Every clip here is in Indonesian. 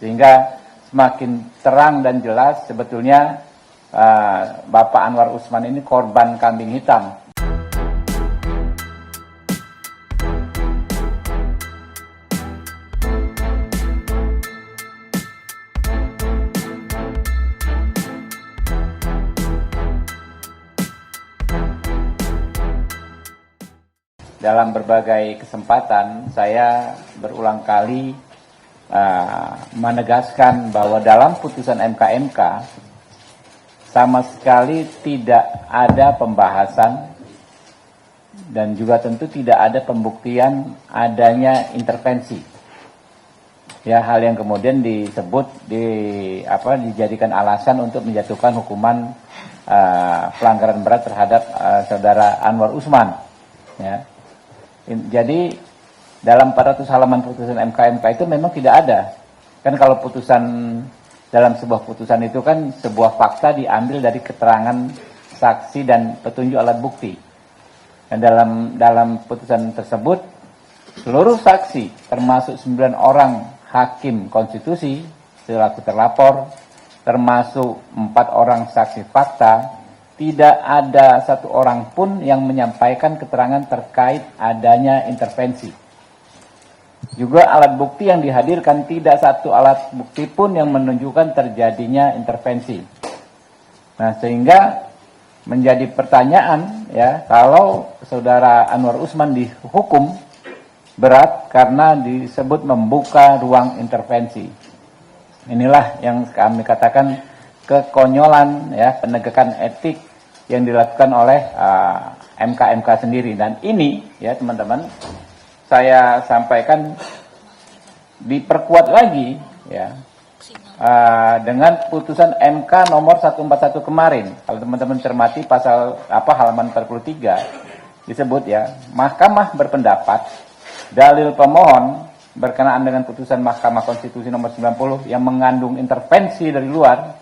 Sehingga semakin terang dan jelas sebetulnya Bapak Anwar Usman ini korban kambing hitam. Dalam berbagai kesempatan saya berulang kali menegaskan bahwa dalam putusan MK sama sekali tidak ada pembahasan dan juga tentu tidak ada pembuktian adanya intervensi. Ya, hal yang kemudian disebut dijadikan alasan untuk menjatuhkan hukuman pelanggaran berat terhadap saudara Anwar Usman. Ya. Jadi dalam 400 halaman putusan MK itu memang tidak ada. Kan kalau putusan dalam sebuah putusan itu kan sebuah fakta diambil dari keterangan saksi dan petunjuk alat bukti. Dan dalam putusan tersebut seluruh saksi termasuk 9 orang hakim konstitusi selaku terlapor termasuk 4 orang saksi fakta, tidak ada satu orang pun yang menyampaikan keterangan terkait adanya intervensi. Juga alat bukti yang dihadirkan tidak satu alat bukti pun yang menunjukkan terjadinya intervensi. Nah, sehingga menjadi pertanyaan ya, kalau saudara Anwar Usman dihukum berat karena disebut membuka ruang intervensi. Inilah yang kami katakan kekonyolan ya, penegakan etik yang dilakukan oleh MK sendiri. Dan ini ya teman-teman, saya sampaikan diperkuat lagi ya dengan putusan MK nomor 141 kemarin. Kalau teman-teman cermati pasal halaman 43 disebut ya, Mahkamah berpendapat dalil pemohon berkenaan dengan putusan Mahkamah Konstitusi nomor 90 yang mengandung intervensi dari luar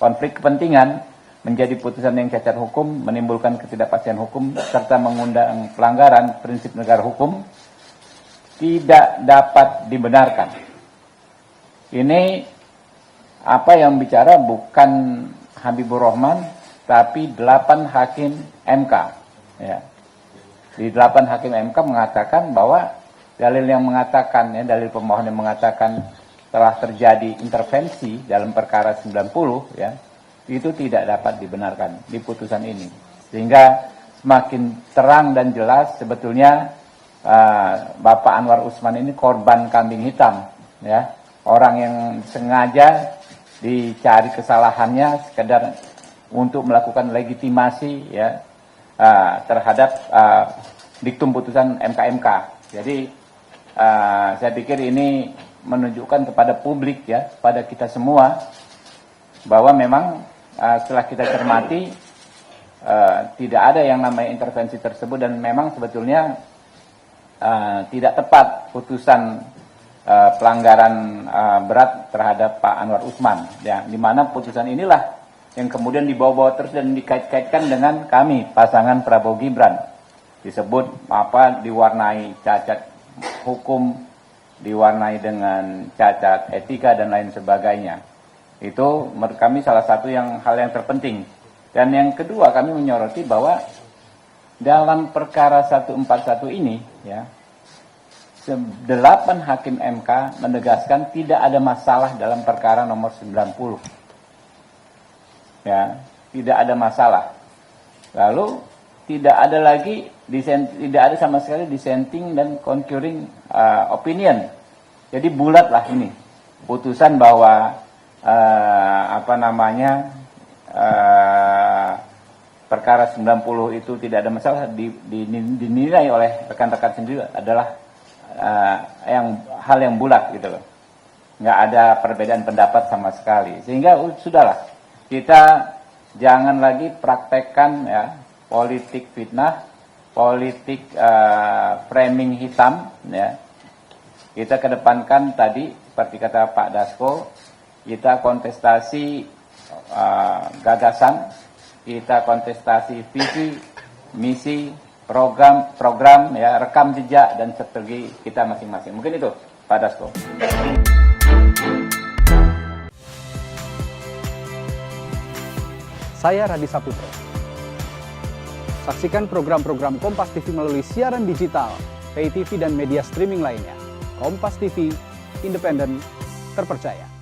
konflik kepentingan menjadi putusan yang cacat hukum, menimbulkan ketidakpastian hukum, serta mengundang pelanggaran prinsip negara hukum, tidak dapat dibenarkan. Ini apa yang bicara bukan Habibur Rahman, tapi 8 hakim MK. Ya. Di 8 hakim MK mengatakan bahwa dalil yang mengatakan, ya, dalil pemohon yang mengatakan telah terjadi intervensi dalam perkara 90, ya, itu tidak dapat dibenarkan di putusan ini. Sehingga semakin terang dan jelas sebetulnya Bapak Anwar Usman ini korban kambing hitam, ya, orang yang sengaja dicari kesalahannya sekedar untuk melakukan legitimasi ya terhadap diktum putusan MK. Jadi saya pikir ini menunjukkan kepada publik ya, pada kita semua bahwa memang setelah kita cermati tidak ada yang namanya intervensi tersebut, dan memang sebetulnya tidak tepat putusan pelanggaran berat terhadap Pak Anwar Usman, ya, di mana putusan inilah yang kemudian dibawa-bawa terus dan dikait-kaitkan dengan kami pasangan Prabowo Gibran, disebut diwarnai cacat hukum, diwarnai dengan cacat etika dan lain sebagainya. Itu menurut kami salah satu hal yang terpenting. Dan yang kedua, kami menyoroti bahwa dalam perkara 141 ini ya, 8 hakim MK menegaskan tidak ada masalah dalam perkara nomor 90. Ya, tidak ada masalah. Lalu tidak ada lagi tidak ada sama sekali dissenting dan concurring opinion. Jadi bulatlah ini putusan bahwa perkara 90 itu tidak ada masalah, dinilai oleh rekan-rekan sendiri adalah hal yang bulat gitu loh. Nggak ada perbedaan pendapat sama sekali. Sehingga sudahlah, kita jangan lagi praktekkan ya politik fitnah, politik framing hitam ya. Kita kedepankan tadi seperti kata Pak Dasko, kita kontestasi gagasan, kita kontestasi visi, misi, program ya, rekam jejak dan strategi kita masing-masing. Mungkin itu Pak Dasko. Saya Radi Saputro. Saksikan program-program Kompas TV melalui siaran digital, pay TV dan media streaming lainnya. Kompas TV, independen, terpercaya.